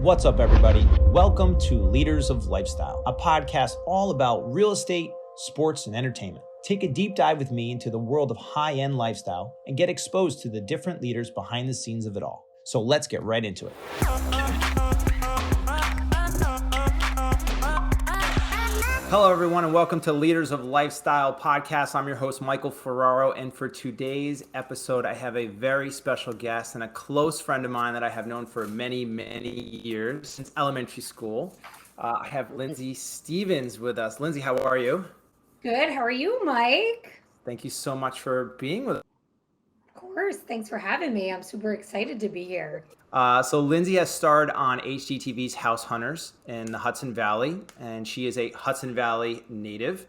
What's up, everybody? Welcome to Leaders of Lifestyle, a podcast all about real estate, sports, and entertainment. Take a deep dive with me into the world of high-end lifestyle and get exposed to the different leaders behind the scenes of it all. So let's get right into it. Hello, everyone, and welcome to Leaders of Lifestyle podcast. I'm your host, Michael Ferraro, and for today's episode, I have a very special guest and a close friend of mine that I have known for many, many years, since elementary school. I have Lindsay Stevens with us. Lindsay, how are you? Good. How are you, Mike? Thank you so much for being with us. Of course. Thanks for having me. I'm super excited to be here. So Lindsay has starred on HGTV's House Hunters in the Hudson Valley, and she is a Hudson Valley native.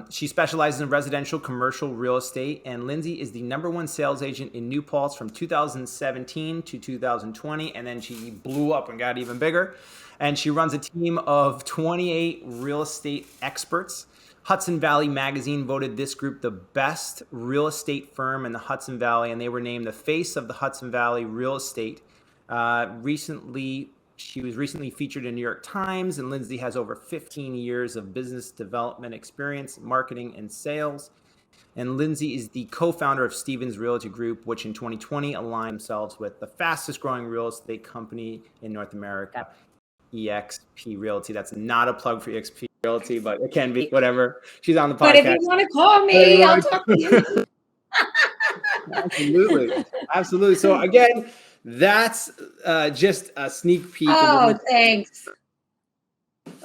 She specializes in residential commercial real estate, and Lindsay is the #1 sales agent in New Paltz from 2017 to 2020, and then she blew up and got even bigger. And she runs a team of 28 real estate experts. Hudson Valley Magazine voted this group the best real estate firm in the Hudson Valley, and they were named the face of the Hudson Valley real estate. She was recently featured in New York Times, and Lindsay has over 15 years of business development experience, marketing, and sales. And Lindsay is the co-founder of Stevens Realty Group, which in 2020 aligned themselves with the fastest growing real estate company in North America, EXP Realty. That's not a plug for EXP Realty, but it can be, whatever. She's on the podcast. But if you want to call me, I'll talk to you. Absolutely. So again, that's just a sneak peek. Oh, thanks.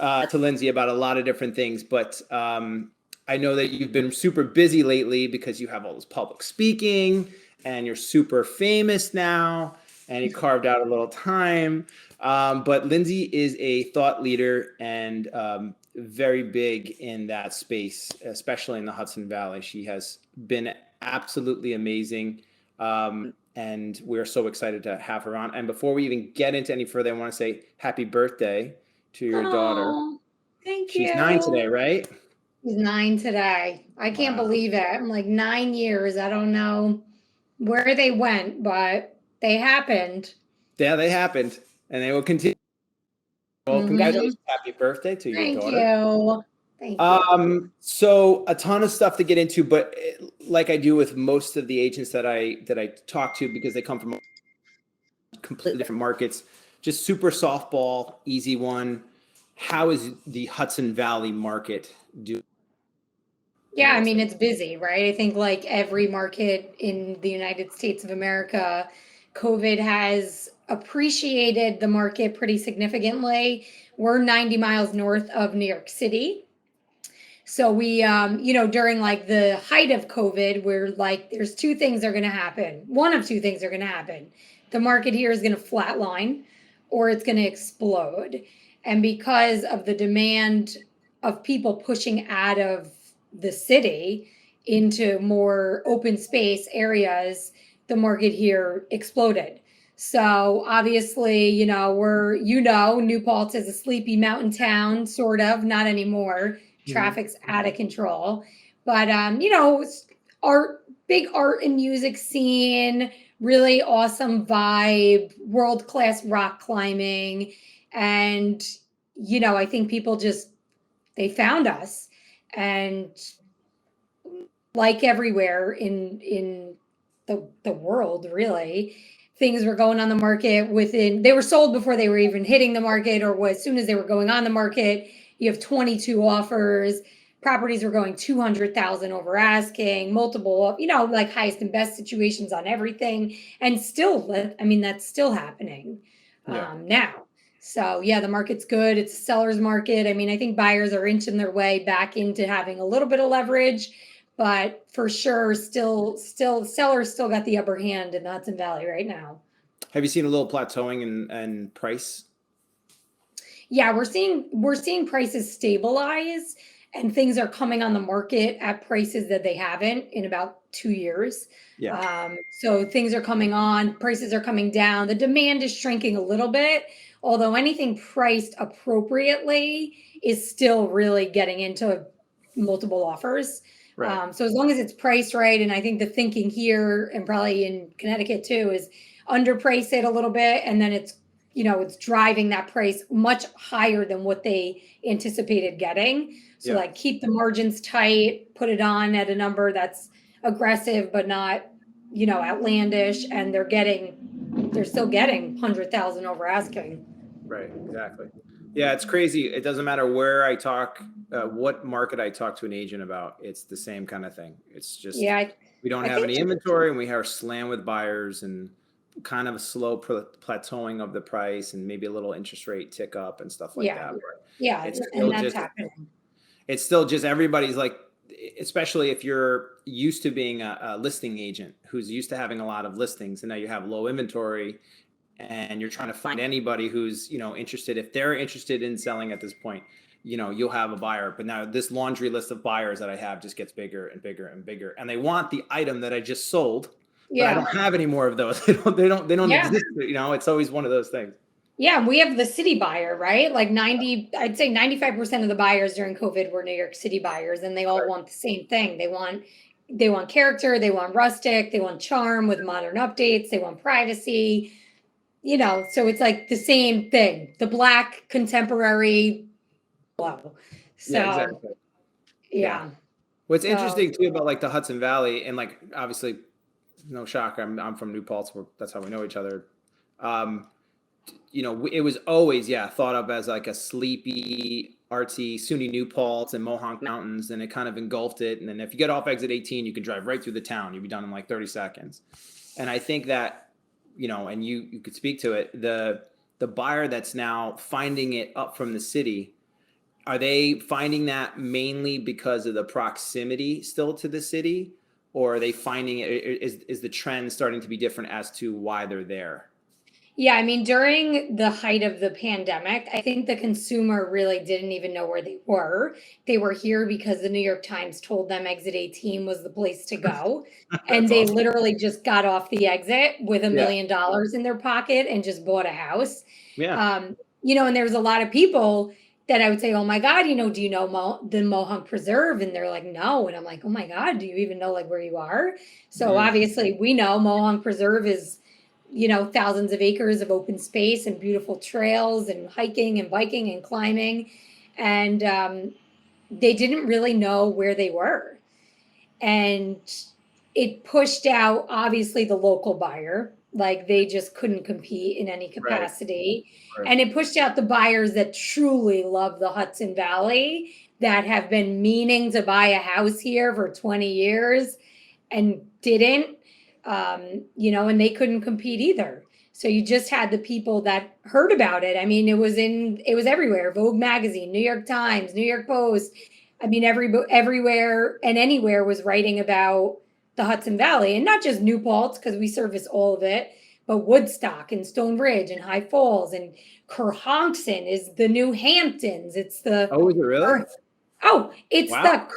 To Lindsay about a lot of different things, but I know that you've been super busy lately because you have all this public speaking and you're super famous now and you carved out a little time. But Lindsay is a thought leader and very big in that space, especially in the Hudson Valley. She has been absolutely amazing. And we're so excited to have her on. And before we even get into any further, I want to say happy birthday to your daughter. Thank you. She's 9 today, right? She's 9 today. I can't believe it. I'm like 9 years. I don't know where they went, but they happened. Yeah, they happened. And they will continue. Well, congratulations. Happy birthday to your daughter. Thank you. So a ton of stuff to get into, but like I do with most of the agents that I talk to, because they come from completely different markets, just super softball, easy one. How is the Hudson Valley market doing? Yeah, I mean, it's busy, right? I think like every market in the United States of America, COVID has appreciated the market pretty significantly. We're 90 miles north of New York City. So we, during like the height of COVID, we're like, there's two things are going to happen. One of two things are going to happen. The market here is going to flatline or it's going to explode. And because of the demand of people pushing out of the city into more open space areas, the market here exploded. So obviously, New Paltz is a sleepy mountain town, sort of, not anymore. Traffic's out of control. But, big art and music scene, really awesome vibe, world-class rock climbing. And, I think people they found us. And like everywhere in the world, really, things were going on the market they were sold before they were even hitting the market, or as soon as they were going on the market. You have 22 offers. Properties were going 200,000 over asking, multiple, like highest and best situations on everything. And still, that's still happening now. So yeah, the market's good. It's a seller's market. I think buyers are inching their way back into having a little bit of leverage, but for sure, still sellers still got the upper hand in the Hudson Valley right now. Have you seen a little plateauing in price? Yeah, we're seeing prices stabilize, and things are coming on the market at prices that they haven't in about 2 years. Yeah. So things are coming on, prices are coming down. The demand is shrinking a little bit, although anything priced appropriately is still really getting into multiple offers. Right. So as long as it's priced right, and I think the thinking here and probably in Connecticut too is underprice it a little bit, and then it's it's driving that price much higher than what they anticipated getting. So Yeah. like keep the margins tight, put it on at a number that's aggressive but not, outlandish, and they're still getting 100,000 over asking. Right, exactly. Yeah, it's crazy. It doesn't matter where I talk, what market I talk to an agent about. It's the same kind of thing. It's just Yeah, we don't I have think any inventory, and we are slammed with buyers, and kind of a slow plateauing of the price, and maybe a little interest rate tick up and stuff like yeah, that. But yeah, it's and still that's just happening. it's still just everybody's like, especially if you're used to being a listing agent who's used to having a lot of listings, and now you have low inventory, and you're trying to find anybody who's interested. If they're interested in selling at this point, you'll have a buyer. But now this laundry list of buyers that I have just gets bigger and bigger and bigger, and they want the item that I just sold, but I Yeah, don't have any more of those. They don't yeah, exist. It's always one of those things. yeah. We have the city buyer, right? Like I'd say 95% of the buyers during COVID were New York City buyers, and they all want the same thing. They want character, they want rustic, they want charm with modern updates, they want privacy. So it's like the same thing, the black contemporary flow. Yeah, So exactly. Yeah. yeah. What's So interesting too about like the Hudson Valley, and like obviously, no shocker, I'm from New Paltz. That's how we know each other. Um, it was always, thought of as like a sleepy, artsy, SUNY New Paltz and Mohonk Mountains, and it kind of engulfed it. And then if you get off exit 18, you can drive right through the town. You'll be done in like 30 seconds. And I think that, and you could speak to it, the buyer that's now finding it up from the city, are they finding that mainly because of the proximity still to the city, or are they finding it, is the trend starting to be different as to why they're there? yeah, I mean, during the height of the pandemic, I think the consumer really didn't even know where they were. They were here because the New York Times told them exit 18 was the place to go. And That's they awesome. literally just got off the exit with $1 Yeah. million in their pocket and just bought a house. Yeah. And there was a lot of people that I would say, oh my God, do you know the Mohonk Preserve? And they're like, no. And I'm like, oh my God, do you even know like where you are? So Yeah. obviously we know Mohonk Preserve is thousands of acres of open space and beautiful trails and hiking and biking and climbing. And they didn't really know where they were. And it pushed out, obviously, the local buyer. Like they just couldn't compete in any Right. capacity. Right. And it pushed out the buyers that truly love the Hudson Valley, that have been meaning to buy a house here for 20 years and didn't, and they couldn't compete either. So you just had the people that heard about it. I mean, it was everywhere. Vogue magazine, New York Times, New York Post. I mean, everywhere and anywhere was writing about the Hudson Valley, and not just New Paltz, because we service all of it, but Woodstock and Stone Ridge and High Falls and Kerhonkson is the New Hamptons. It's the Oh, is it really? it's Wow.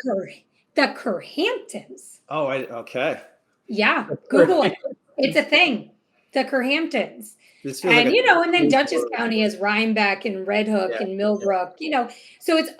the Kerhamptons. Oh, okay. Yeah, Google it. It's a thing. The Kerhamptons. This feels like And a and then Dutchess County has Rhinebeck and Red Hook yeah. and Millbrook, so it's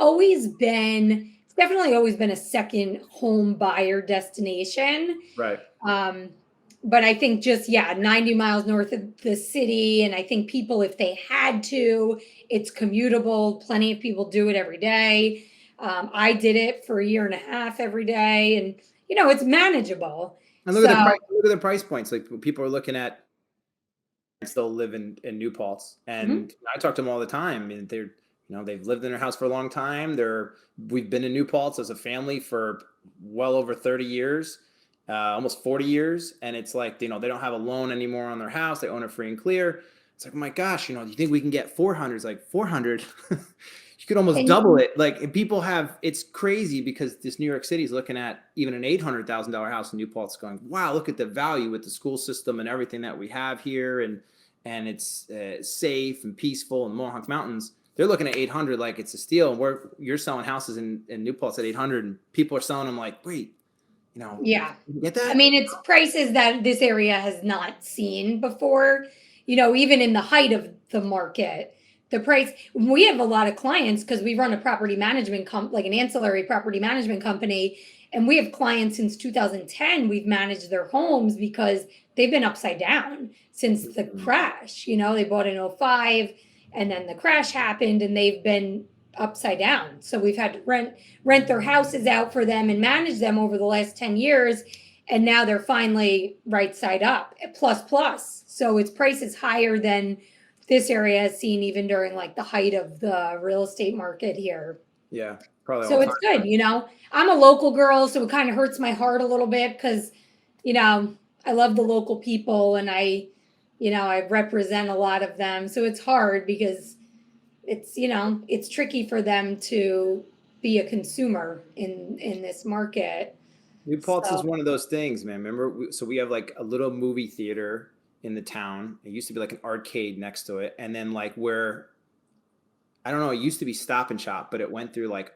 definitely always been a second home buyer destination. Right. But I think just 90 miles north of the city, and I think people, if they had to, it's commutable. Plenty of people do it every day. I did it for a year and a half every day, and it's manageable. And look at So the price points. Like people are looking at still live in New Paltz, mhm. and I talk to them all the time. I mean, they've lived in their house for a long time. We've been in New Paltz as a family for well over 30 years, almost 40 years, and it's like they don't have a loan anymore on their house. They own it free and clear. It's like, oh my gosh, do you think we can get 400? It's like 400. You could almost And double it. Like it's crazy because this New York City is looking at even an $800,000 house in New Paltz, going, wow, look at the value with the school system and everything that we have here, and it's safe and peaceful in Mohonk Mountains. They're looking at 800 like it's a steal, and you're selling houses in New Paltz at 800, and people are selling them like, wait, yeah. you get that? I mean, it's prices that this area has not seen before. Even in the height of the market, the price. We have a lot of clients because we run a property management like an ancillary property management company. And we have clients since 2010. We've managed their homes because they've been upside down since the crash. You know, they bought in '05 and then the crash happened and they've been upside down. So we've had to rent their houses out for them and manage them over the last 10 years. And now they're finally right side up, plus. So its price is higher than this area has seen even during like the height of the real estate market here. Yeah, probably. So it's good, you know. I'm a local girl, so it kind of hurts my heart a little bit because, you know, I love the local people and I represent a lot of them. So it's hard because it's, you know, it's tricky for them to be a consumer in this market. New Paltz is one of those things, man. Remember, so we have like a little movie theater in the town. It used to be like an arcade next to it, and then like where, I don't know, it used to be Stop and Shop, but it went through like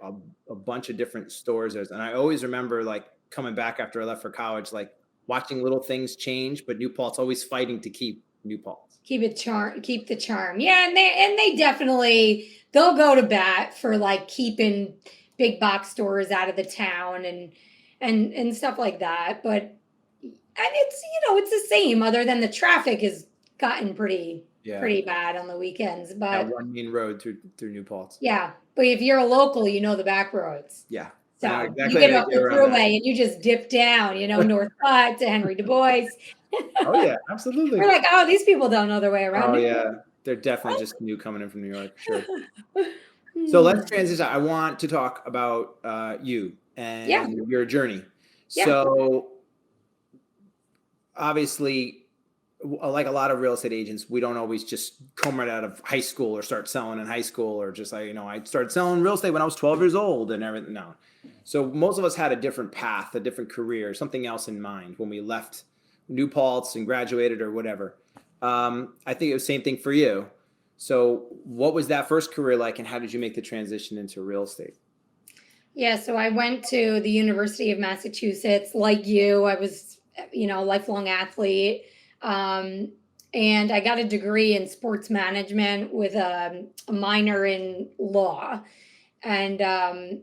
a bunch of different stores. And I always remember like coming back after I left for college, like watching little things change, but New Paltz always fighting to keep New Paltz. Keep the charm. Yeah, and they definitely, they'll go to bat for like keeping big box stores out of the town and stuff like that. But it's, you know, it's the same other than the traffic has gotten pretty bad on the weekends. But that one main road through New Paltz. Yeah, but if you're a local, you know the back roads. Yeah. So exactly, you get off the thruway and you just dip down, you know, North Putt to Henry Du Bois. Oh yeah, absolutely. We're like, oh, these people don't know their way around. Oh yeah, they're definitely just new coming in from New York. Sure. So let's transition. I want to talk about you and your journey. Yeah. So obviously, like a lot of real estate agents, we don't always just come right out of high school or start selling in high school or just like, you know, I started selling real estate when I was 12 years old and everything. No. So most of us had a different path, a different career, something else in mind when we left New Paltz and graduated or whatever. I think it was the same thing for you. So what was that first career like and how did you make the transition into real estate? Yeah, so I went to the University of Massachusetts. Like you, I was, you know, a lifelong athlete. And I got a degree in sports management with a minor in law. And,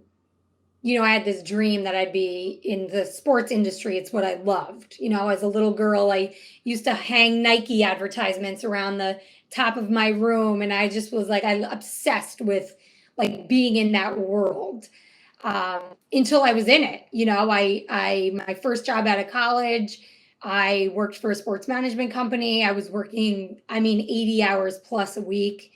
you know, I had this dream that I'd be in the sports industry. It's what I loved. You know, as a little girl, I used to hang Nike advertisements around the top of my room. And I just was like, I'm obsessed with like being in that world. Until I was in it, you know, my first job out of college, I worked for a sports management company. I was working, 80 hours plus a week.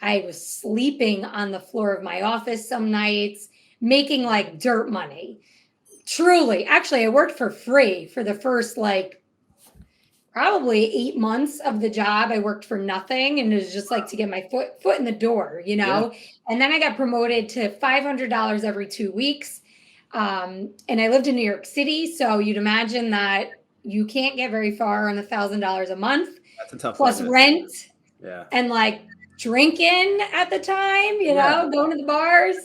I was sleeping on the floor of my office some nights, making like dirt money. Truly. Actually, I worked for free for the first like probably 8 months of the job. I worked for nothing and it was just like to get my foot in the door, you know? Yeah. And then I got promoted to $500 every 2 weeks. And I lived in New York City. So you'd imagine that you can't get very far on $1,000 a month. That's a tough plus limit. Rent. Yeah. And like drinking at the time, you know, going to the bars.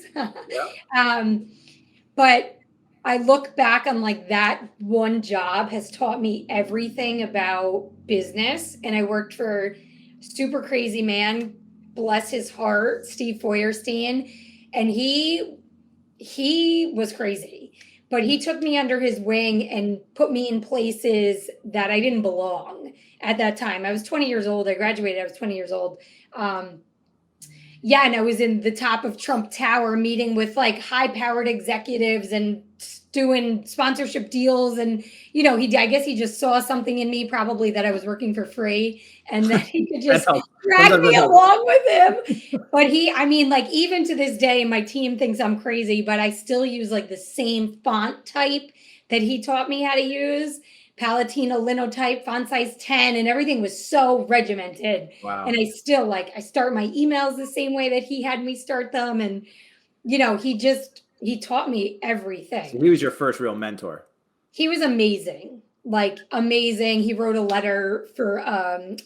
Yeah. But I look back on like that one job has taught me everything about business. And I worked for super crazy man, bless his heart, Steve Feuerstein. And he was crazy, but he took me under his wing and put me in places that I didn't belong at that time. I was 20 years old. I graduated. I was 20 years old. And I was in the top of Trump Tower meeting with like high powered executives and doing sponsorship deals. And, you know, I guess he just saw something in me, probably that I was working for free and that he could just drag me along with him. But like even to this day, my team thinks I'm crazy, but I still use like the same font type that he taught me how to use. Palatino linotype, font size 10, and everything was so regimented. Wow. And I still I start my emails the same way that he had me start them. And, you know, he taught me everything. So he was your first real mentor. He was amazing, like amazing. He wrote a letter of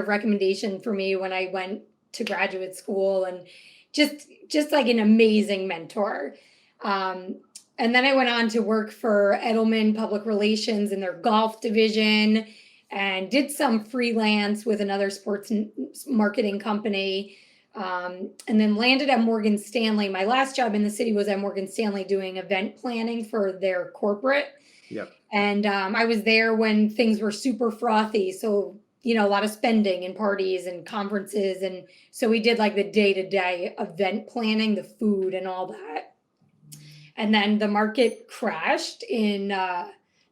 recommendation for me when I went to graduate school and just like an amazing mentor. And then I went on to work for Edelman Public Relations in their golf division and did some freelance with another sports marketing company. and then landed at Morgan Stanley. My last job in the city was at Morgan Stanley doing event planning for their corporate. Yep. And I was there when things were super frothy. So, a lot of spending and parties and conferences. And so we did like the day-to-day event planning, the food and all that. And then the market crashed in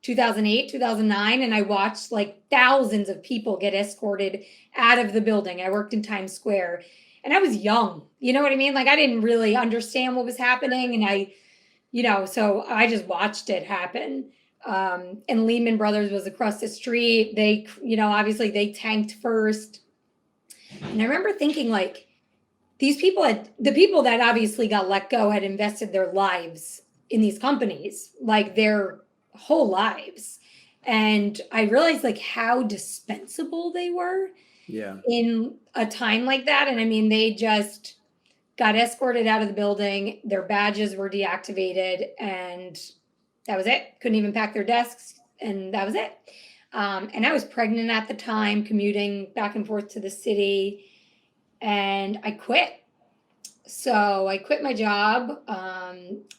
2008, 2009. And I watched like thousands of people get escorted out of the building. I worked in Times Square and I was young. You know what I mean? Like I didn't really understand what was happening. And so I just watched it happen. And Lehman Brothers was across the street. They, obviously they tanked first. And I remember thinking like the people that obviously got let go had invested their lives in these companies, like their whole lives. And I realized like how dispensable they were in a time like that. And I mean, they just got escorted out of the building. Their badges were deactivated and that was it. Couldn't even pack their desks, and that was it. And I was pregnant at the time, commuting back and forth to the city, and I quit. So I quit my job.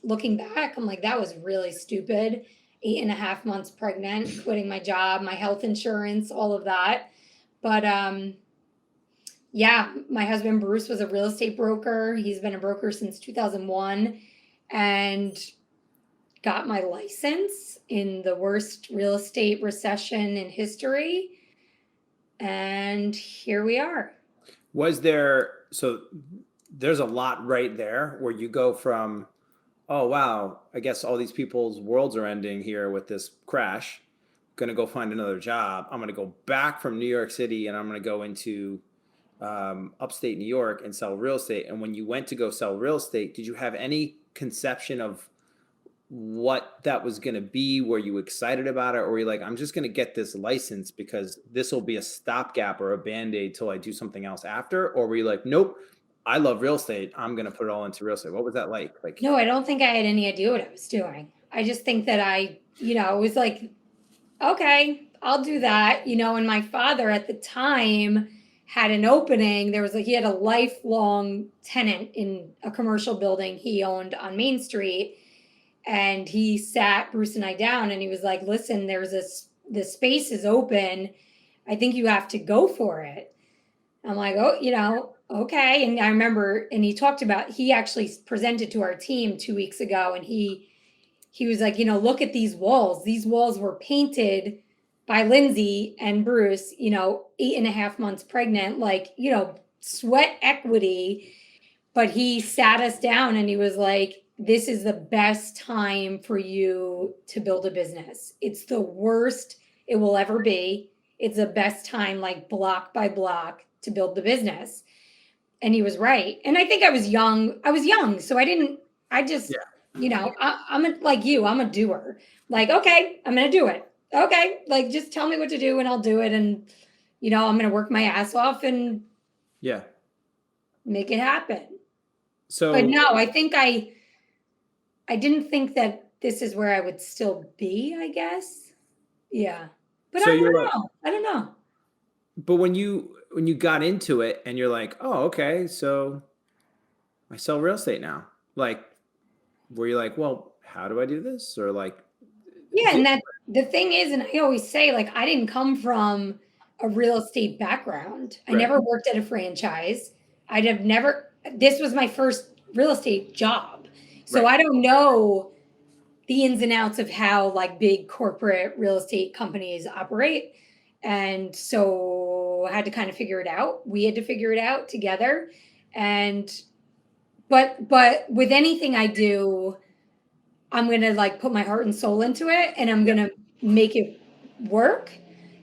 Looking back, I'm like, that was really stupid. 8.5 months pregnant, quitting my job, my health insurance, all of that. But yeah, my husband Bruce was a real estate broker. He's been a broker since 2001, and got my license in the worst real estate recession in history. And here we are. So there's a lot right there where you go from, oh, wow, I guess all these people's worlds are ending here with this crash. Going to go find another job. I'm going to go back from New York City and I'm going to go into upstate New York and sell real estate. And when you went to go sell real estate, did you have any conception of what that was going to be? Were you excited about it, or were you like, I'm just going to get this license because this will be a stopgap or a band-aid till I do something else after? Or were you like, nope, I love real estate, I'm going to put it all into real estate? What was that like? No, I don't think I had any idea what I was doing. I just think that I was like, okay, I'll do that. And my father at the time had an opening. He had a lifelong tenant in a commercial building he owned on Main Street. And he sat Bruce and I down and he was like, listen, the space is open. I think you have to go for it. I'm like, oh, okay. And I remember, and he actually presented to our team 2 weeks ago. And he was like, look at these walls. These walls were painted by Lindsay and Bruce, 8.5 months pregnant, like, sweat equity. But he sat us down and he was like, this is the best time for you to build a business. It's the worst it will ever be. It's the best time, like block by block, to build the business. And he was right. And I think I was young. So I'm like you, I'm a doer. Like, okay, I'm going to do it. Okay. Like, just tell me what to do and I'll do it. And, I'm going to work my ass off and make it happen. So, but no, I think I didn't think that this is where I would still be, I guess. Yeah. But so I don't know. But when you got into it and you're like, oh, okay, so I sell real estate now. Like, were you like, well, how do I do this? Or like, yeah, and that the thing is, and I always say, like, I didn't come from a real estate background. I never worked at a franchise. This was my first real estate job. So I don't know the ins and outs of how like big corporate real estate companies operate. And so I had to kind of figure it out. We had to figure it out together. But with anything I do, I'm going to like put my heart and soul into it and I'm going to make it work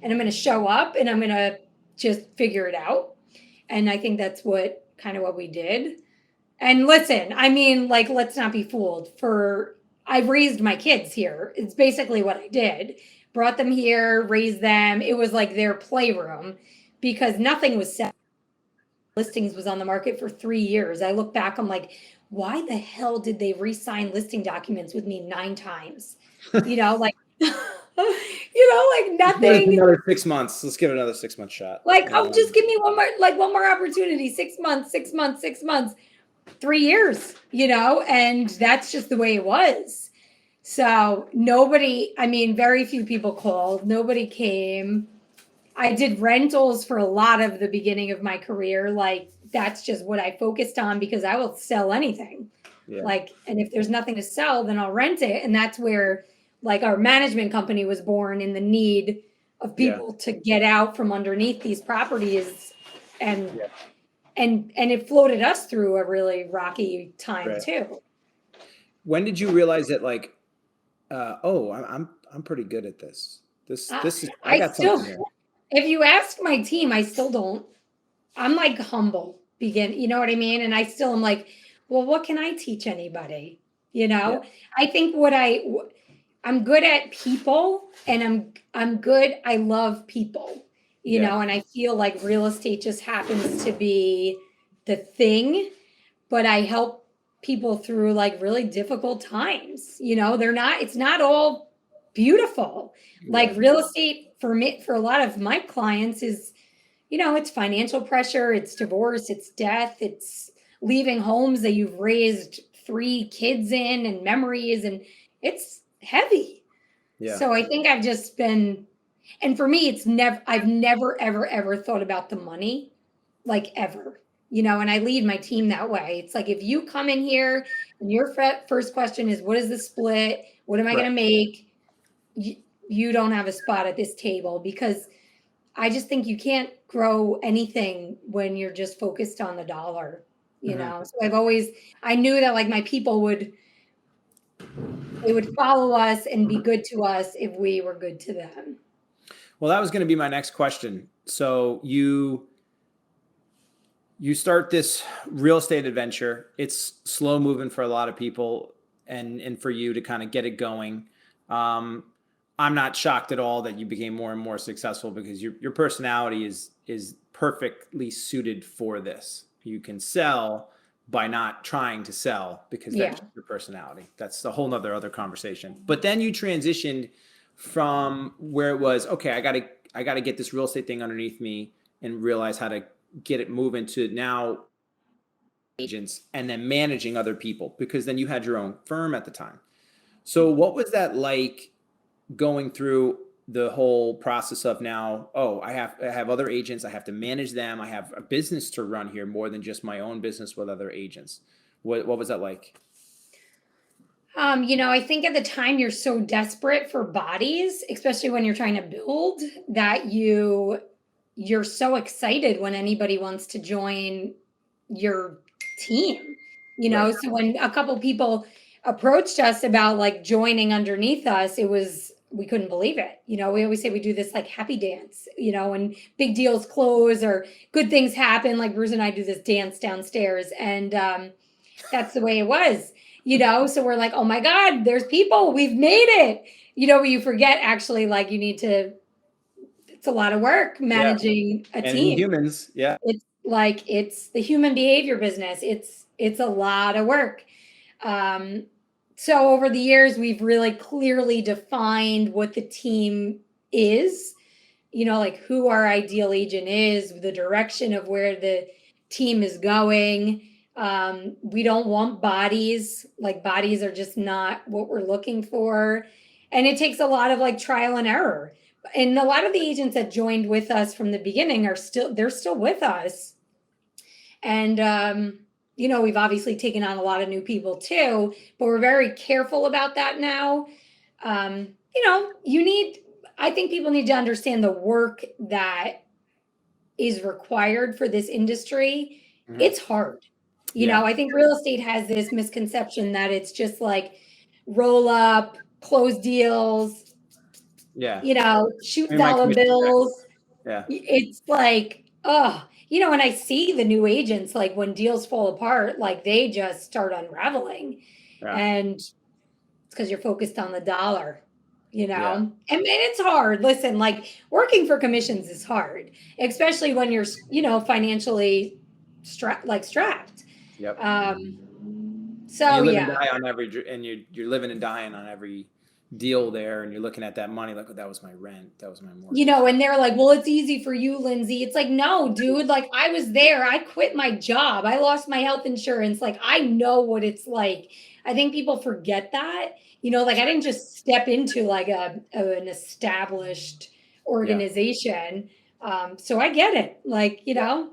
and I'm going to show up and I'm going to just figure it out. And I think that's what we did. And listen, I mean, like, let's not be fooled. I raised my kids here. It's basically what I did. Brought them here, raised them. It was like their playroom because nothing was set. Listings was on the market for 3 years. I look back, I'm like, why the hell did they re-sign listing documents with me 9 times? Like, Like nothing. Another 6 months. Let's give it another 6 month shot. Like, oh, just give me one more opportunity. 6 months, 6 months, 6 months, 3 years, and that's just the way it was. So very few people called. Nobody came. I did rentals for a lot of the beginning of my career. Like, that's just what I focused on because I will sell anything. Yeah. And if there's nothing to sell, then I'll rent it. And that's where our management company was born, in the need of people to get out from underneath these properties. And it floated us through a really rocky time too. When did you realize that I'm pretty good at this? This is, I got something here. If you ask my team, I still don't. I'm humble, you know what I mean? And I still am well, what can I teach anybody? I think I'm good at people, and I'm good. I love people, know, and I feel like real estate just happens to be the thing, but I help people through really difficult times. It's not all beautiful. Real estate for me, for a lot of my clients is, it's financial pressure, it's divorce, it's death, it's leaving homes that you've raised 3 kids in, and memories, and it's heavy. Yeah. So I think I've just been, and for me, I've never, ever, ever thought about the money, ever, and I lead my team that way. It's if you come in here and your first question is, what is the split? What am I going to make? You don't have a spot at this table, because I just think you can't grow anything when you're just focused on the dollar, know? So I knew that my people would follow us and be good to us if we were good to them. Well, that was going to be my next question. So you start this real estate adventure. It's slow moving for a lot of people, and for you to kind of get it going. I'm not shocked at all that you became more and more successful, because your personality is perfectly suited for this. You can sell by not trying to sell, because that's your personality. That's a whole nother other conversation. But then you transitioned from where it was, okay, I gotta get this real estate thing underneath me, and realize how to get it moving, to now agents, and then managing other people, because then you had your own firm at the time. So what was that like, going through the whole process of now, I have other agents, I have to manage them, I have a business to run here, more than just my own business with other agents? What was that like? I think at the time you're so desperate for bodies, especially when you're trying to build, that you're so excited when anybody wants to join your team, Right. So when a couple people approached us about joining underneath us, we couldn't believe it. We always say we do this happy dance, when big deals close or good things happen, Bruce and I do this dance downstairs, and that's the way it was, so we're oh my God, there's people, we've made it, you forget actually, you need to, it's a lot of work managing a team. Humans. Yeah. It's it's the human behavior business. It's a lot of work. So over the years, we've really clearly defined what the team is, who our ideal agent is, the direction of where the team is going. We don't want bodies. Bodies are just not what we're looking for. And it takes a lot of trial and error. And a lot of the agents that joined with us from the beginning they're still with us. And, we've obviously taken on a lot of new people too, but we're very careful about that now. I think people need to understand the work that is required for this industry. Mm-hmm. It's hard. I think real estate has this misconception that it's just roll up, close deals, shoot dollar bills. Yeah. It's and I see the new agents, when deals fall apart, they just start unraveling. Yeah. And it's because you're focused on the dollar, and it's hard. Listen, working for commissions is hard, especially when you're, financially strapped. Yep. So you live and die on every, and you're living and dying on every deal there, and you're looking at that money like, oh, that was my rent, that was my mortgage. You know, and they're like, well, it's easy for you, Lindsay. It's like, no, dude, like I was there. I quit my job. I lost my health insurance. Like I know what it's like. I think people forget that. You know, like I didn't just step into like an established organization. So I get it. Like, you know,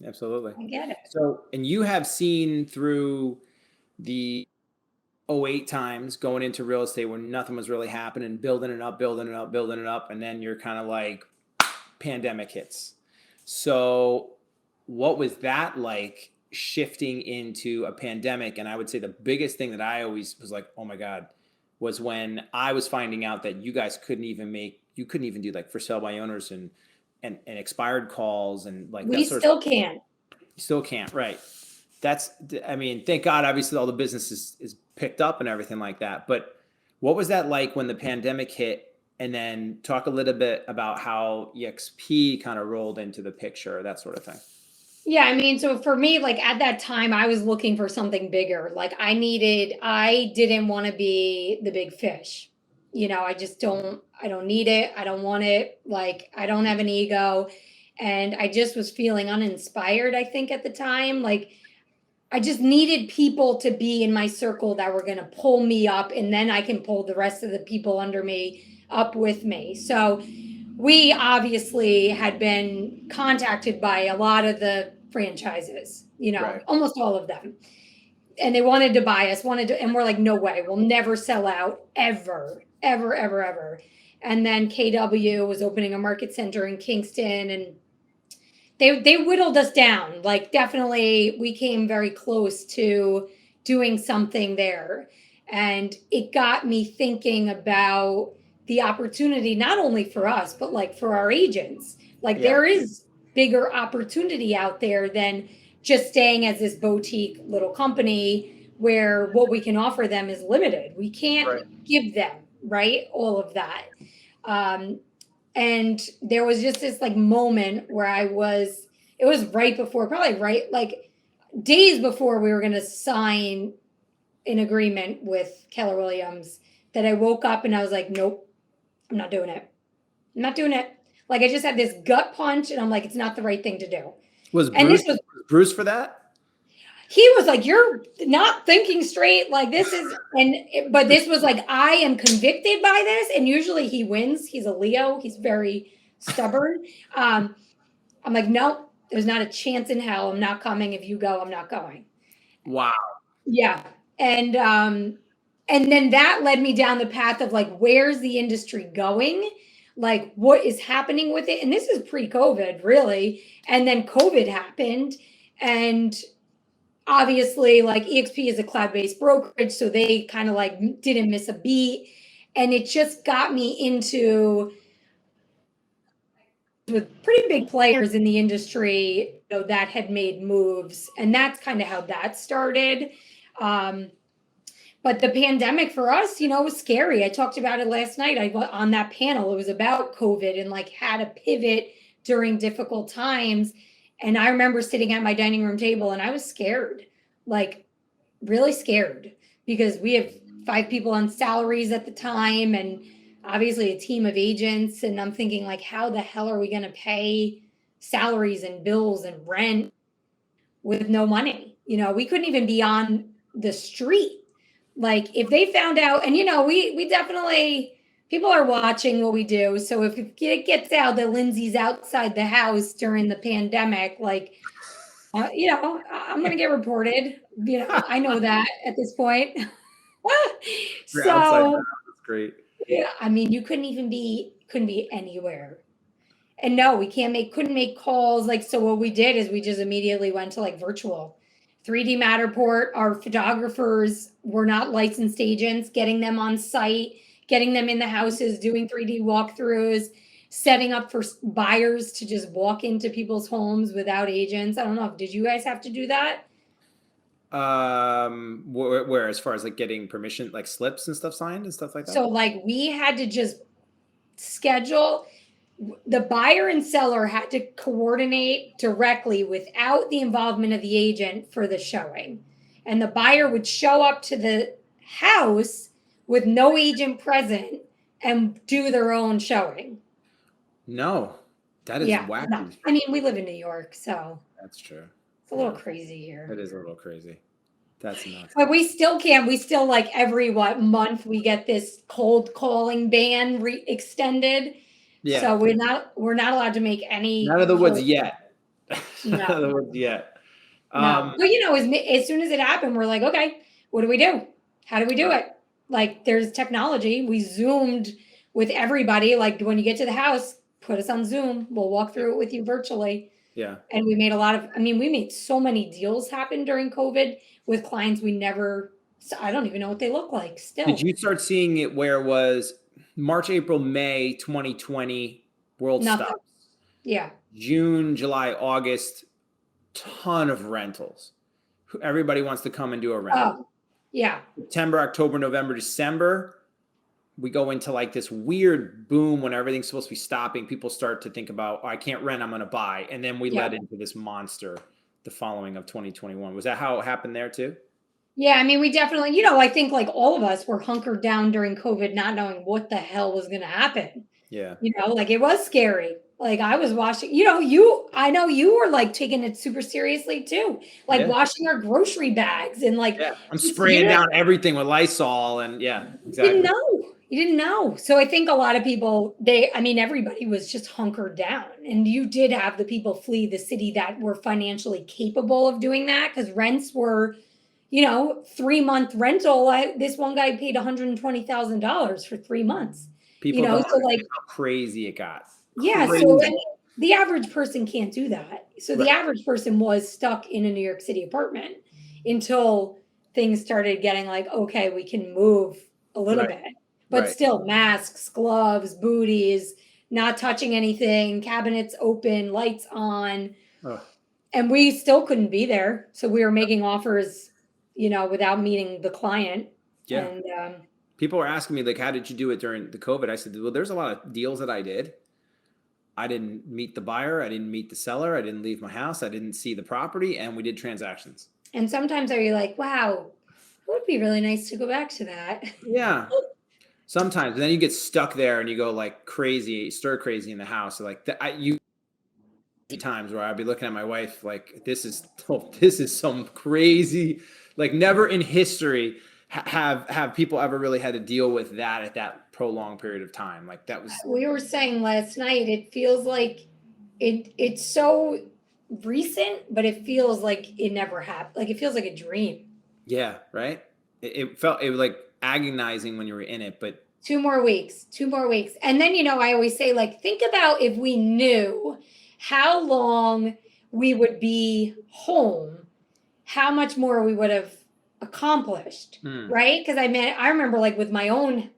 Absolutely. I get it. So, and you have seen through the '08 times going into real estate where nothing was really happening, building it up, building it up, building it up, and then you're kind of like pandemic hits. So what was that like shifting into a pandemic? And I would say the biggest thing that I always was like, oh my God, was when I was finding out that you guys you couldn't even do like for sale by owners and expired calls and like We that sort still of can't. you still can't, right? I mean, thank God, obviously all the business is picked up and everything like that. But what was that like when the pandemic hit? And then talk a little bit about how EXP kind of rolled into the picture, that sort of thing. Yeah, I mean, so for me, like at that time, I was looking for something bigger. Like I didn't want to be the big fish. You know, I don't need it. I don't want it. Like, I don't have an ego. And I just was feeling uninspired, I think, at the time. Like, I just needed people to be in my circle that were going to pull me up, and then I can pull the rest of the people under me up with me. So we obviously had been contacted by a lot of the franchises, you know, Right. almost all of them. And they wanted to buy us, and we're like, no way, we'll never sell out ever, ever, ever, ever. And then KW was opening a market center in Kingston, and they whittled us down. Like definitely we came very close to doing something there. And it got me thinking about the opportunity, not only for us, but like for our agents. Like Yeah. there is bigger opportunity out there than just staying as this boutique little company where what we can offer them is limited. We can't Right. give them, right? All of that. Um, and there was just this like moment where it was right before, probably right, like days before we were going to sign an agreement with Keller Williams, that I woke up and I was like, nope, I'm not doing it. I'm not doing it. Like I just had this gut punch and I'm like, it's not the right thing to do. Was And Bruce Bruce for that? he was like, you're not thinking straight. Like this is, but this was like, I am convicted by this. And usually he wins. He's a Leo. He's very stubborn. I'm like, no, there's not a chance in hell. I'm not coming. If you go, I'm not going. Wow. Yeah. And then that led me down the path of like, where's the industry going? Like what is happening with it? And this is pre-COVID really. And then COVID happened, and obviously like EXP is a cloud-based brokerage, so they kind of like didn't miss a beat. And it just got me into with pretty big players in the industry, you know, that had made moves. And that's kind of how that started. But the pandemic for us, you know, was scary. I talked about it last night. I was on that panel. It was about COVID and like how to pivot during difficult times. And I remember sitting at my dining room table and I was scared, like really scared, because we have 5 people on salaries at the time and obviously a team of agents. And I'm thinking like, how the hell are we going to pay salaries and bills and rent with no money? You know, we couldn't even be on the street. Like if they found out, and you know, we definitely, people are watching what we do. So if it gets out that Lindsay's outside the house during the pandemic, like, you know, I'm going to get reported. You know, I know that at this point. You're outside the So house. That's great. yeah, I mean, you couldn't be anywhere. And no, couldn't make calls. Like, so what we did is we just immediately went to like virtual 3D Matterport. Our photographers were not licensed agents, getting them on site, getting them in the houses, doing 3D walkthroughs, setting up for buyers to just walk into people's homes without agents. I don't know. Did you guys have to do that? Where as far as like getting permission, like slips and stuff signed and stuff like that? So like we had to just schedule, the buyer and seller had to coordinate directly without the involvement of the agent for the showing. And the buyer would show up to the house with no agent present and do their own showing. No, that is Yeah, wacky. no. I mean, we live in New York, so That's true. it's a little crazy here. It is a little crazy. That's nuts. But we still can. We still like every month we get this cold calling ban extended. Yeah. So we're not allowed to make any. None of the woods cold- yet. No. None of the woods yet. No. But as soon as it happened, we're like, okay, what do we do? How do we do it? Like, there's technology. We Zoomed with everybody. Like, when you get to the house, put us on Zoom. We'll walk through it with you virtually. Yeah. And we made we made so many deals happen during COVID with clients I don't even know what they look like still. Did you start seeing it where it was March, April, May 2020, world stops? Yeah. June, July, August, ton of rentals. Everybody wants to come and do a rental. Oh, yeah. September, October, November, December, we go into like this weird boom when everything's supposed to be stopping. People start to think about, oh, I can't rent, I'm going to buy. And then we led into this monster the following of 2021. Was that how it happened there too? Yeah, I mean, we definitely, I think like all of us were hunkered down during COVID, not knowing what the hell was going to happen. Yeah. Like it was scary. Like I was washing, I know you were like taking it super seriously too. Like washing our grocery bags and like. Yeah. I'm spraying down everything with Lysol and exactly. You didn't know. So I think a lot of people, everybody was just hunkered down. And you did have the people flee the city that were financially capable of doing that because rents were, 3-month rental. This one guy paid $120,000 for 3 months. People don't know how crazy it got. Yeah. Crazy. So the average person can't do that. So the average person was stuck in a New York City apartment until things started getting like, okay, we can move a little bit. But still, masks, gloves, booties, not touching anything, cabinets open, lights on. Ugh. And we still couldn't be there. So we were making offers, without meeting the client. Yeah. And people were asking me, like, how did you do it during the COVID? I said, well, there's a lot of deals that I did. I didn't meet the buyer. I didn't meet the seller. I didn't leave my house. I didn't see the property. And we did transactions. And sometimes are you like, wow, it would be really nice to go back to that. Yeah. Sometimes, and then you get stuck there and you go like crazy, stir crazy in the house. Like times where I'd be looking at my wife like, this is some crazy, like never in history have people ever really had to deal with that at that prolonged period of time. Like that was. We were saying last night, it feels like it's so recent, but it feels like it never happened. Like it feels like a dream. Yeah. Right. It was like agonizing when you were in it, but 2 more weeks. And then, I always say, like, think about if we knew how long we would be home, how much more we would have accomplished, right? Because I remember like with my own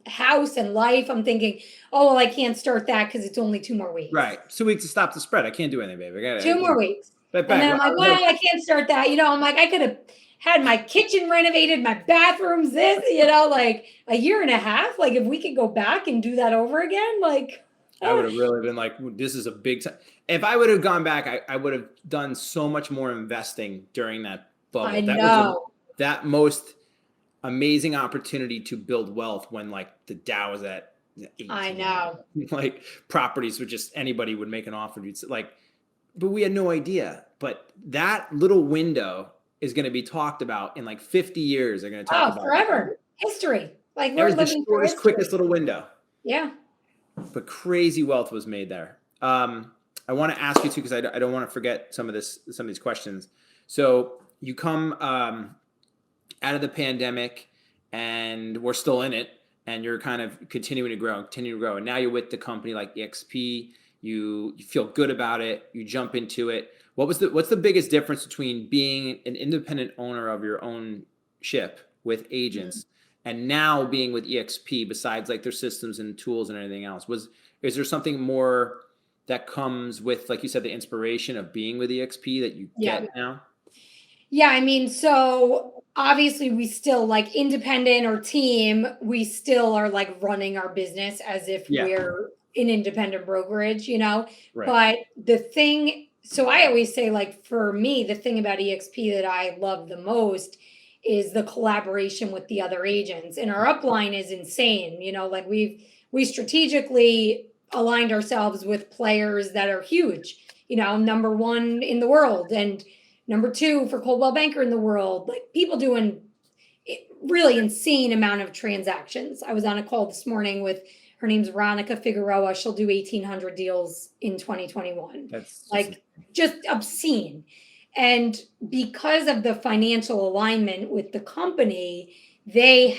house and life, I'm thinking, oh, well, I can't start that because it's only 2 more weeks. Right. 2 weeks to stop the spread. I can't do anything, baby. 2 more weeks. And then I'm like, well, I can't start that. I'm like, I could have had my kitchen renovated, my bathrooms, like a year and a half. Like if we could go back and do that over again, like. I would have really been like, this is a big time. If I would have gone back, I would have done so much more investing during that bubble. I know. That most amazing opportunity to build wealth when like the Dow was at 18. I know. Like properties would just, anybody would make an offer. But we had no idea. But that little window is going to be talked about in like 50 years. They're going to talk about forever. History. Like we're living the shortest, quickest little window. Yeah. But crazy wealth was made there. I want to ask you too, because I don't want to forget some of these questions. So you come out of the pandemic and we're still in it and you're kind of continuing to grow. And now you're with the company like EXP, you feel good about it. You jump into it. What's the biggest difference between being an independent owner of your own ship with agents and now being with EXP, besides like their systems and tools and everything else? Is there something more that comes with, like you said, the inspiration of being with EXP that you get now? Yeah, I mean, so obviously we still like independent or team, we still are like running our business as if we're an independent brokerage, Right. But so I always say, like, for me, the thing about EXP that I love the most is the collaboration with the other agents. And our upline is insane. You know, like we strategically aligned ourselves with players that are huge, you know, number one in the world and number two for Coldwell Banker in the world, like people doing really insane amount of transactions. I was on a call this morning with, her name's Veronica Figueroa. She'll do 1,800 deals in 2021. That's like just obscene. And because of the financial alignment with the company, they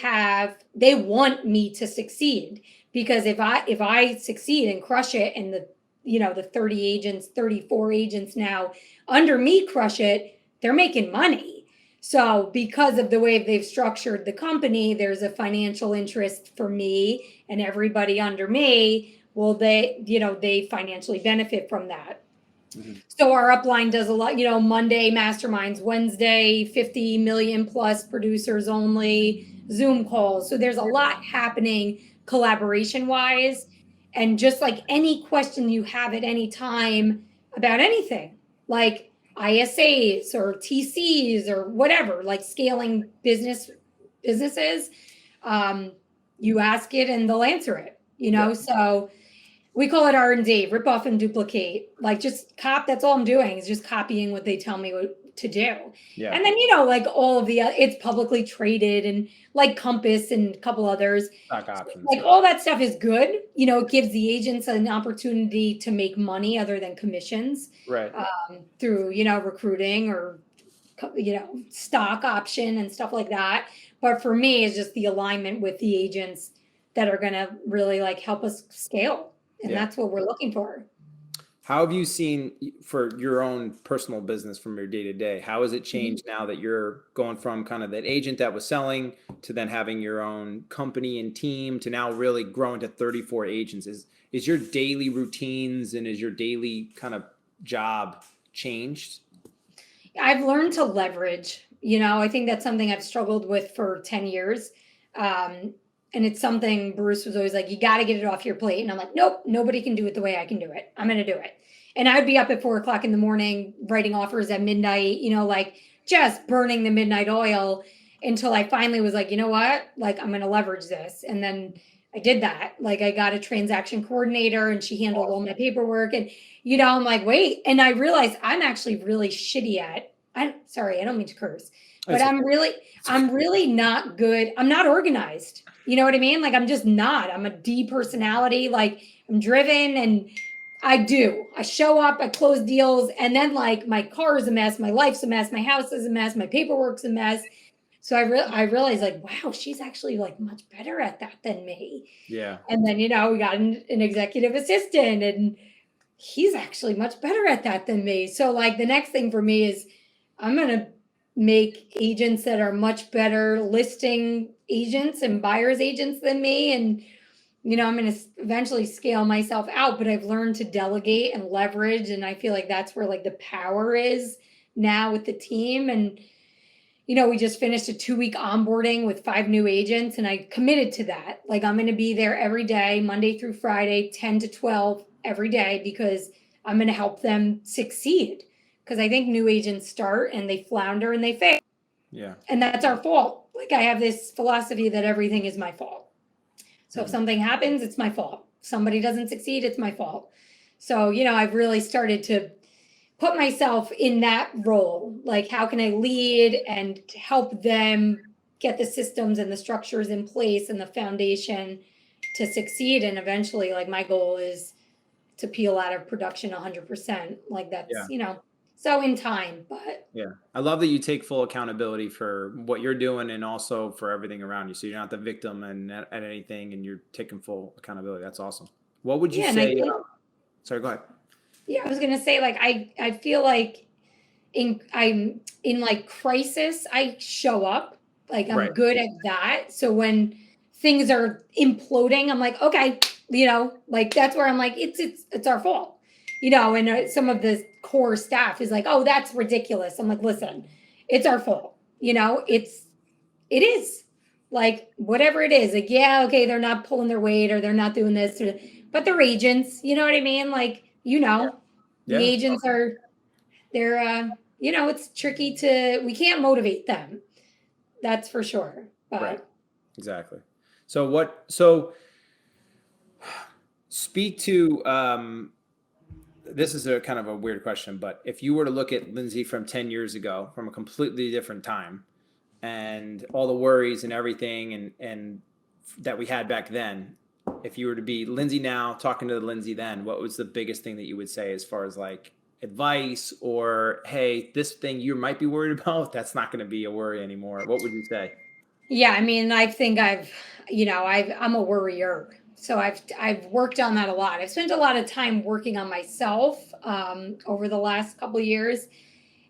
want me to succeed, because if I succeed and crush it, and the 30 agents, 34 agents now under me crush it, they're making money. So because of the way they've structured the company, there's a financial interest for me and everybody under me. Well, they financially benefit from that. Mm-hmm. So our upline does a lot, Monday masterminds, Wednesday 50 million plus producers only, Zoom calls. So there's a lot happening collaboration wise. And just like any question you have at any time about anything, like ISAs or TCs or whatever, like scaling businesses, you ask it and they'll answer it, Yeah. So we call it R&D, rip off and duplicate. Like just that's all I'm doing is just copying what they tell me what to do. Yeah. And then, like all of it's publicly traded, and like Compass and a couple others. Stock options. Like all that stuff is good. It gives the agents an opportunity to make money other than commissions. Right. Through, recruiting or, stock option and stuff like that. But for me, it's just the alignment with the agents that are going to really like help us scale. And that's what we're looking for. How have you seen for your own personal business from your day to day? How has it changed now that you're going from kind of that agent that was selling to then having your own company and team to now really growing to 34 agents? Is your daily routines and is your daily kind of job changed? I've learned to leverage. I think that's something I've struggled with for 10 years. And it's something Bruce was always like, you got to get it off your plate. And I'm like, nope, nobody can do it the way I can do it. I'm going to do it. And I'd be up at 4:00 in the morning, writing offers at midnight, like just burning the midnight oil until I finally was like, you know what? Like, I'm going to leverage this. And then I did that. Like I got a transaction coordinator and she handled all my paperwork. And, I'm like, wait. And I realized I'm actually really shitty at, sorry, I don't mean to curse, but I'm really not good. I'm not organized. You know what I mean? Like, I'm just not. I'm a D personality. Like, I'm driven and I show up, I close deals, and then like my car is a mess, my life's a mess, my house is a mess, my paperwork's a mess. So I realized like, wow, she's actually like much better at that than me. Yeah. And then, we got an executive assistant and he's actually much better at that than me. So like the next thing for me is I'm going to make agents that are much better listing agents and buyers agents than me. And, I'm going to eventually scale myself out, but I've learned to delegate and leverage. And I feel like that's where like the power is now with the team. And, we just finished a 2-week onboarding with 5 new agents and I committed to that. Like I'm going to be there every day, Monday through Friday, 10 to 12 every day, because I'm going to help them succeed. Because I think new agents start and they flounder and they fail. Yeah. And that's our fault. Like I have this philosophy that everything is my fault. So if something happens, it's my fault. If somebody doesn't succeed, it's my fault. So, I've really started to put myself in that role. Like how can I lead and help them get the systems and the structures in place and the foundation to succeed. And eventually, like my goal is to peel out of production 100%. Like that's, so in time, but yeah, I love that you take full accountability for what you're doing and also for everything around you. So you're not the victim and at anything, and you're taking full accountability. That's awesome. What would you say? Sorry, go ahead. Yeah, I was gonna say like I feel like I'm in like crisis. I show up like I'm good at that. So when things are imploding, I'm like, okay, like that's where I'm like it's our fault. And some of the core staff is like, oh, that's ridiculous. I'm like, listen, it's our fault. It is like whatever it is. Like, yeah, okay, they're not pulling their weight or they're not doing this, but they're agents. You know what I mean? Like, the agents are, they're, it's tricky we can't motivate them. That's for sure. Right. But Exactly. So speak to, this is a kind of a weird question, but if you were to look at Lindsay from 10 years ago, from a completely different time, and all the worries and everything and that we had back then, if you were to be Lindsay now talking to the Lindsay then, what was the biggest thing that you would say as far as like advice, or hey, this thing you might be worried about, that's not going to be a worry anymore? What would you say? yeah, I mean, I think I'm a worrier. So I've worked on that a lot. I've spent a lot of time working on myself over the last couple of years.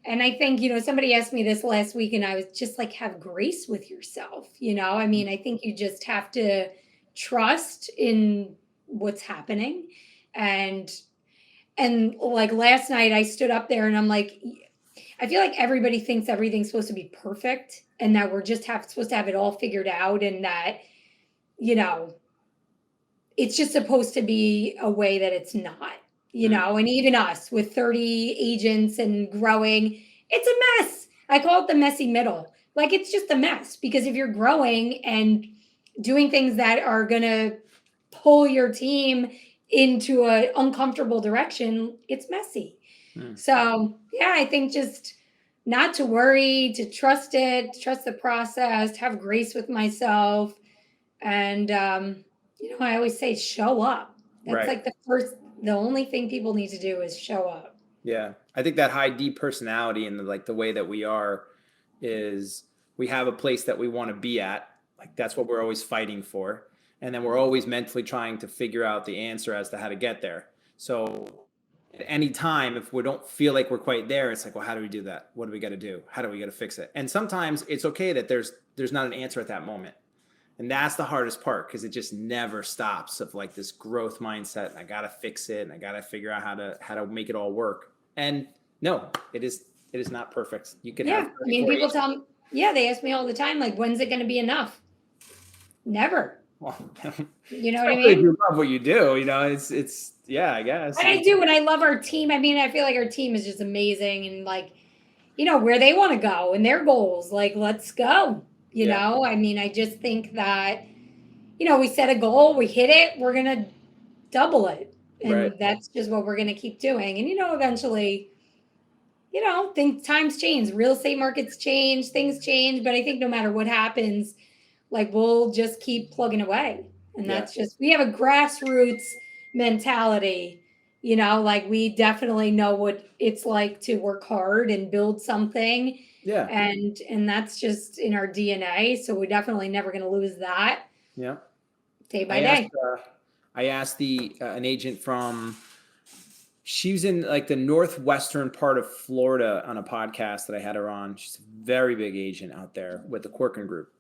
And I think, somebody asked me this last week and I was just like, have grace with yourself. I mean, I think you just have to trust in what's happening. And like last night I stood up there and I'm like, I feel like everybody thinks everything's supposed to be perfect and that we're just supposed to have it all figured out, and that, you know, it's just supposed to be a way that it's not, and even us with 30 agents and growing, it's a mess. I call it the messy middle. Like, it's just a mess because if you're growing and doing things that are going to pull your team into an uncomfortable direction, it's messy. So, yeah, I think just not to worry, to trust it, trust the process, have grace with myself. And, I always say show up. That's Right. like the only thing people need to do is show up. Yeah. I think that high D personality and the way that we are is we have a place that we want to be at. Like, that's what we're always fighting for. And then we're always mentally trying to figure out the answer as to how to get there. So at any time, if we don't feel like we're quite there, it's like, well, how do we do that? What do we got to do? How do we got to fix it? And sometimes it's okay that there's not an answer at that moment. And that's the hardest part, because it just never stops of like this growth mindset. And I got to fix it. And I got to figure out how to make it all work. And no, it is not perfect. You can have, I mean, people tell me, they ask me all the time, like, when's it going to be enough? Never. well, You know what I if mean? you love what you do, it's yeah, I guess. And I do, and I love our team. I mean, I feel like our team is just amazing, and like, where they want to go and their goals, like, let's go. I mean, I just think that, we set a goal, we hit it, we're going to double it. And that's just what we're going to keep doing. And, eventually, times change, real estate markets change, things change. But I think no matter what happens, like, we'll just keep plugging away. And that's just, we have a grassroots mentality, like, we definitely know what it's like to work hard and build something. Yeah. And that's just in our DNA. So we're definitely never going to lose that. Yeah. Day by day. I asked an agent from, she was in like the northwestern part of Florida on a podcast that I had her on. She's a very big agent out there with the Corcoran Group.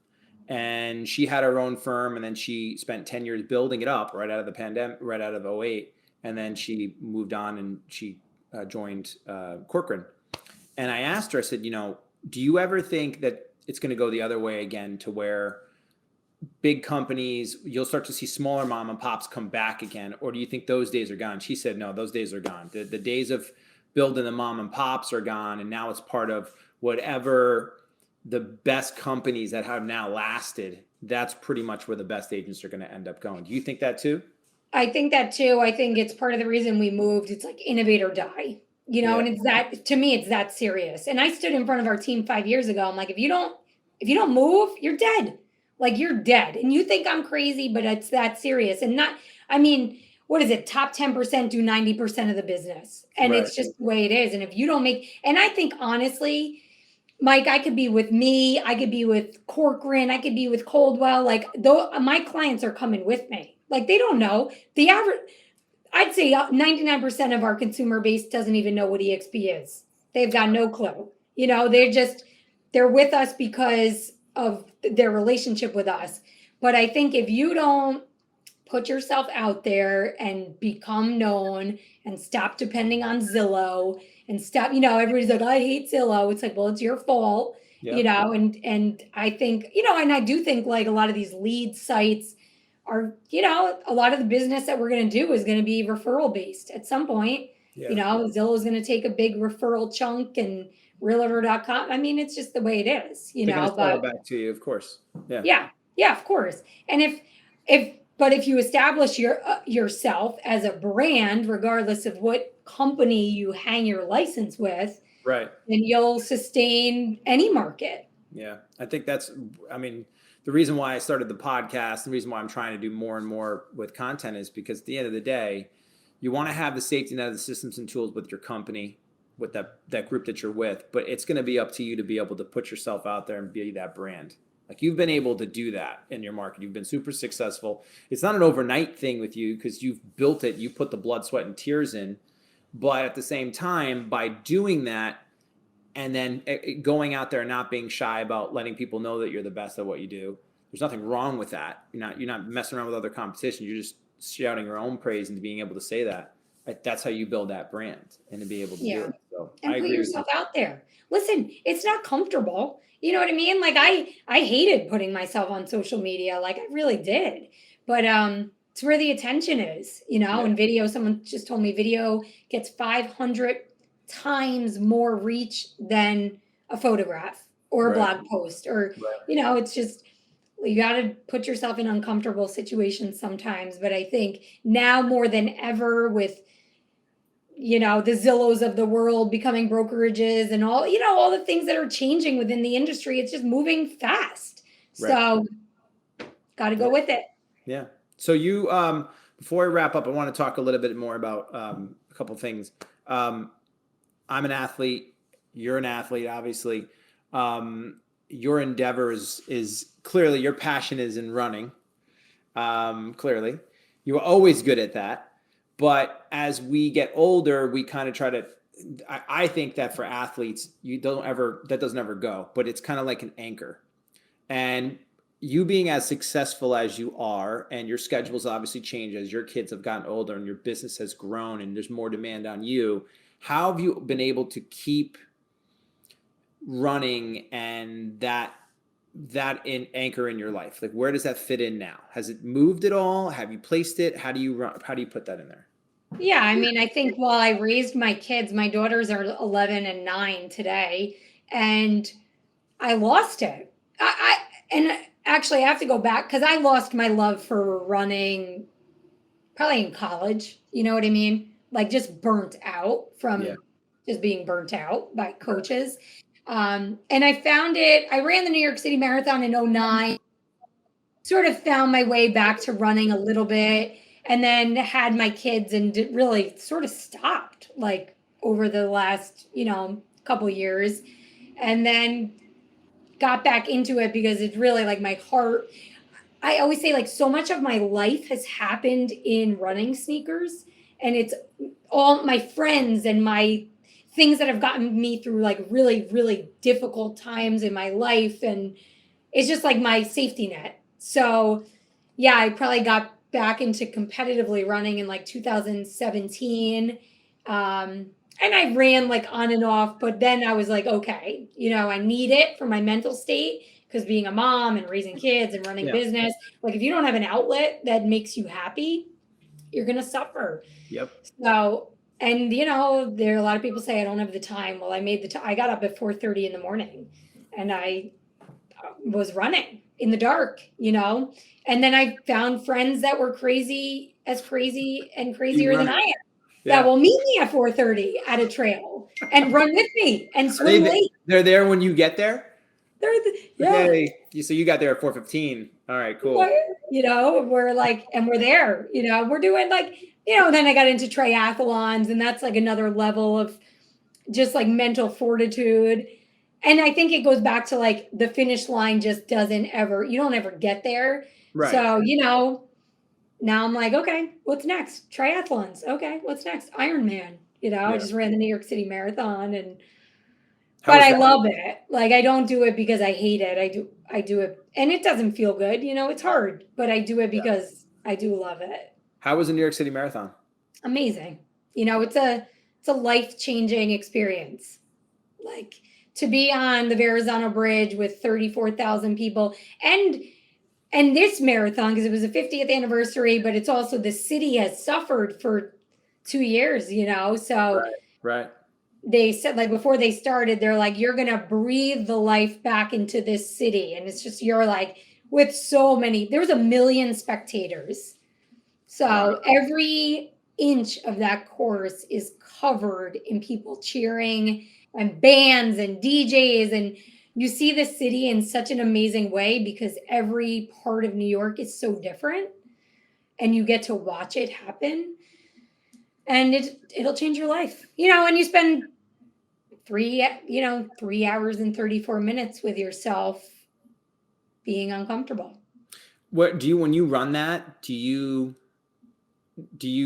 And she had her own firm, and then she spent 10 years building it up right out of the pandemic, right out of 08. And then she moved on and she joined Corcoran. And I asked her, I said, do you ever think that it's going to go the other way again, to where big companies, you'll start to see smaller mom and pops come back again? Or do you think those days are gone? She said, no, those days are gone. The days of building the mom and pops are gone. And now it's part of whatever the best companies that have now lasted. That's pretty much where the best agents are going to end up going. Do you think that too? I think that too. I think it's part of the reason we moved. It's like innovate or die, and it's that, to me, it's that serious. And I stood in front of our team 5 years ago. I'm like, if you don't move, you're dead. Like, you're dead. And you think I'm crazy, but it's that serious. And what is it? Top 10% do 90% of the business. And it's just the way it is. And if you don't and I think honestly, Mike, I could be with me, I could be with Corcoran, I could be with Coldwell. Like, my clients are coming with me. Like, they don't know. The average, I'd say 99% of our consumer base doesn't even know what EXP is. They've got no clue. They're with us because of their relationship with us. But I think if you don't put yourself out there and become known and stop depending on Zillow and stop, everybody's like, I hate Zillow. It's like, well, it's your fault, and I think, and I do think like a lot of these lead sites are, a lot of the business that we're going to do is going to be referral based at some point. Zillow is going to take a big referral chunk, and realtor.com. I mean, it's just the way it is, They're going to sell but it back to you, of course. Yeah. yeah, yeah, of course. And if you establish yourself as a brand, regardless of what company you hang your license with, Right. then you'll sustain any market. Yeah. I think I mean, the reason why I started the podcast, the reason why I'm trying to do more and more with content is because at the end of the day, you want to have the safety net of the systems and tools with your company, with that group that you're with, but it's going to be up to you to be able to put yourself out there and be that brand. Like you've been able to do that in your market. You've been super successful. It's not an overnight thing with you because you've built it. You put the blood, sweat, and tears in. But at the same time, by doing that and then going out there and not being shy about letting people know that you're the best at what you do, there's nothing wrong with that. You're not messing around with other competition. You're just shouting your own praise and being able to say that. That's how you build that brand and to be able to do it. So and I put agree yourself out there. Listen, it's not comfortable. You know what I mean? Like I hated putting myself on social media. Like I really did. But it's where the attention is, and video, someone just told me video gets 500 times more reach than a photograph or a blog post or, it's just, you got to put yourself in uncomfortable situations sometimes. But I think now more than ever with, the Zillows of the world becoming brokerages and all the things that are changing within the industry, it's just moving fast. So got to go with it. Yeah. So you, before I wrap up, I want to talk a little bit more about a couple things. I'm an athlete. You're an athlete, obviously. Your endeavor is clearly your passion is in running. Clearly, you were always good at that. But as we get older, we kind of try to. I think that for athletes, that doesn't ever go. But it's kind of like an anchor, and you being as successful as you are, and your schedules obviously change as your kids have gotten older and your business has grown and there's more demand on you. How have you been able to keep running and that anchor in your life? Like, where does that fit in now? Has it moved at all? Have you placed it? How do you put that in there? Yeah, I mean, I think while I raised my kids, my daughters are 11 and 9 today, and I lost it. And actually I have to go back because I lost my love for running probably in college. You know what I mean? Like just burnt out from just being burnt out by coaches. And I ran the New York City Marathon in 2009, sort of found my way back to running a little bit, and then had my kids and really sort of stopped like over the last, couple years, and then got back into it because it's really like my heart. I always say like so much of my life has happened in running sneakers, and it's all my friends and my things that have gotten me through like really, really difficult times in my life. And it's just like my safety net. So yeah, I probably got back into competitively running in like 2017. And I ran like on and off, but then I was like, okay, I need it for my mental state because being a mom and raising kids and running business, like if you don't have an outlet that makes you happy, you're going to suffer. Yep. So, and there are a lot of people say I don't have the time. Well, I made the time. I got up at 4:30 in the morning and I was running in the dark, and then I found friends that were crazy and crazier than I am. That will meet me at 4:30 at a trail and run with me and swim late. They're there when you get there? Okay. So you got there at 4:15. All right, cool. We're like, and we're there, we're doing like, then I got into triathlons, and that's like another level of just like mental fortitude. And I think it goes back to like the finish line just you don't ever get there. Right. So, now I'm like, okay, what's next? Triathlons. Okay, what's next? Ironman. I just ran the New York City Marathon, but I love it. Like I don't do it because I hate it. I do it, and it doesn't feel good. It's hard, but I do it because I do love it. How was the New York City Marathon? Amazing. It's a life-changing experience. Like to be on the Verrazano Bridge with 34,000 people, and this marathon, because it was the 50th anniversary, but it's also the city has suffered for 2 years, so. Right. they said, like, before they started, they're like, you're going to breathe the life back into this city. And it's just, you're like, with so many, there was 1 million spectators. Wow. So every inch of that course is covered in people cheering and bands and DJs. And you see the city in such an amazing way because every part of New York is so different and you get to watch it happen. And it'll change your life, and you spend 3 hours and 34 minutes with yourself being uncomfortable. What do you, when you run that, do you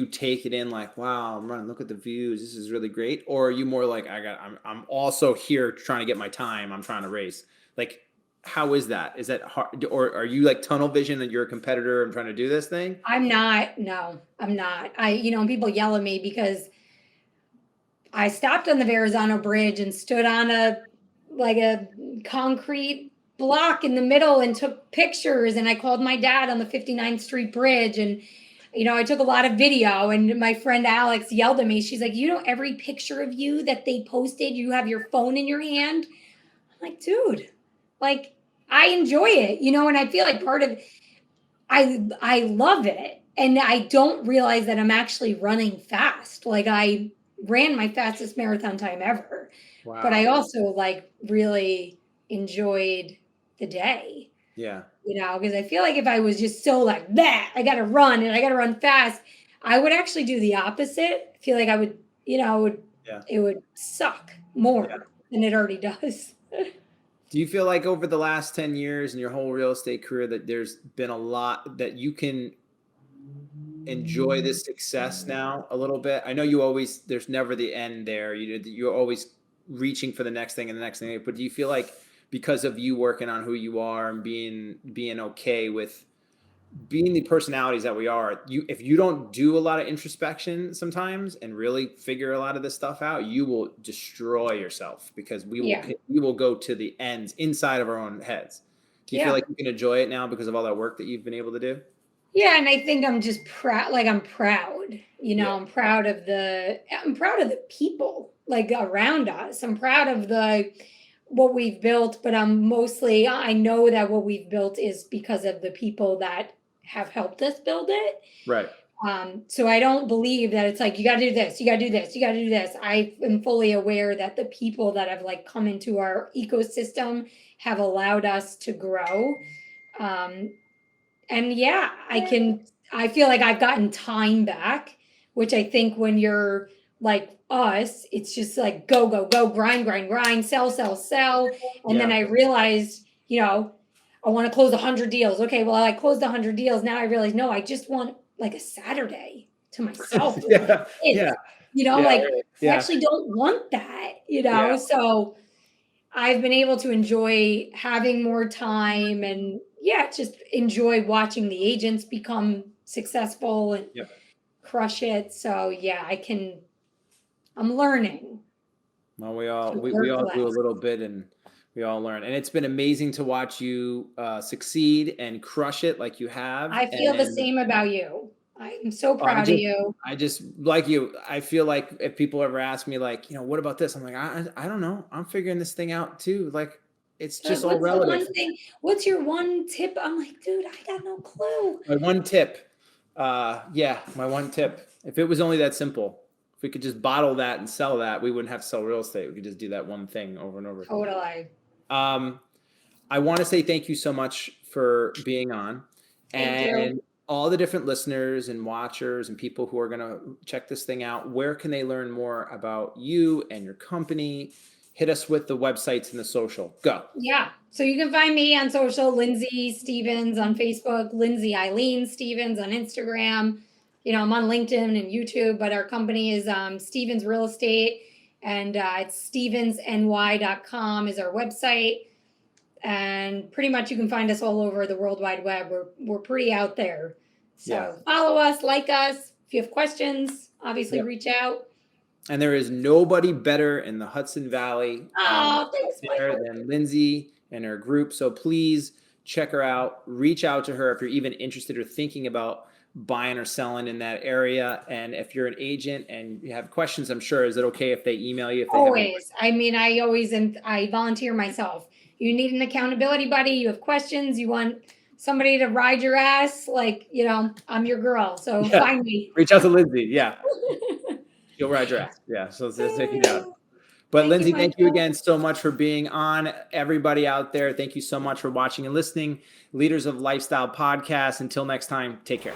take it in like, wow, I'm running, look at the views, this is really great? Or are you more like, I'm also here trying to get my time, I'm trying to race? Like, how is that? Is that hard? Or are you like tunnel vision that you're a competitor and trying to do this thing? I'm not. No, I'm not. People yell at me because I stopped on the Verrazano Bridge and stood on a concrete block in the middle and took pictures. And I called my dad on the 59th Street Bridge. And, I took a lot of video. And my friend Alex yelled at me. She's like, every picture of you that they posted, you have your phone in your hand. I'm like, dude, like, I enjoy it, and I feel like part of I love it. And I don't realize that I'm actually running fast. Like, I ran my fastest marathon time ever. But I Wow. also like really enjoyed the day, Yeah. because I feel like if I was just so like that, I gotta run and I gotta run fast, I would actually do the opposite. I feel like I would, Yeah. it would suck Yeah. more than it already does. Do you feel like over the last 10 years in your whole real estate career that there's been a lot that you can enjoy this success now a little bit? I know there's never the end there. You're always reaching for the next thing and the next thing. But do you feel like because of you working on who you are and being okay with being the personalities that we are, if you don't do a lot of introspection sometimes and really figure a lot of this stuff out, you will destroy yourself because Yeah. we will go to the ends inside of our own heads. Do you feel Yeah. like you can enjoy it now because of all that work that you've been able to do? Yeah, and I think I'm just proud. Like, I'm proud. Yeah. I'm proud of the people like around us. I'm proud of the what we've built, but I know that what we've built is because of the people that have helped us build it. Right. So I don't believe that it's like you got to do this, you got to do this, you got to do this. I am fully aware that the people that have like come into our ecosystem have allowed us to grow. Um, and yeah, I feel like I've gotten time back, which I think when you're like us, it's just like go, go, go, grind, grind, grind, sell, sell, sell. And then Yeah. I realized, I want to close 100 deals. Okay, well, I closed 100 deals. Now I realize, no, I just want like a Saturday to myself with my Yeah. kids. Yeah. Like Right. I Yeah. actually don't want that, Yeah. So I've been able to enjoy having more time and yeah, just enjoy watching the agents become successful and Yep. crush it. So yeah, I'm learning Well, to we work all do a less. little bit and we all learn. And it's been amazing to watch you succeed and crush it like you have. I feel the And same about you. I'm so I proud of just, you. I just like you. I feel like if people ever ask me, like, what about this? I'm like, I don't know. I'm figuring this thing out too. Like, it's They're like, just all what's the relative. one thing? What's your one tip? I'm like, dude, I got no clue. My one tip, yeah, my one tip. If it was only that simple, if we could just bottle that and sell that, we wouldn't have to sell real estate. We could just do that one thing over and over. Totally. Um, I want to say thank you so much for being on, Thank you. and all the different listeners and watchers and people who are going to check this thing out. Where can they learn more about you and your company? Hit us with the websites and the social. Go. Yeah. So you can find me on social, Lindsay Stevens on Facebook, Lindsay Eileen Stevens on Instagram. I'm on LinkedIn and YouTube, but our company is Stevens Real Estate, and it's stevensny.com is our website. And pretty much you can find us all over the World Wide Web. We're pretty out there. So Yeah. follow us, like us. If you have questions, obviously Yep. reach out. And there is nobody better in the Hudson Valley Oh, thanks, there Michael. than Lindsay and her group. So please check her out. Reach out to her if you're even interested or thinking about buying or selling in that area. And if you're an agent and you have questions, I'm sure, is it okay if they email you? If they Always. I mean, I volunteer myself. You need an accountability buddy, you have questions, you want somebody to ride your ass, like, I'm your girl. So Yeah. find me. Reach out to Lindsay. Yeah. You'll ride your ass. Yeah. So take you down. But Lindsay, thank you again so much for being on. Everybody out there, thank you so much for watching and listening. Leaders of Lifestyle Podcast. Until next time, take care.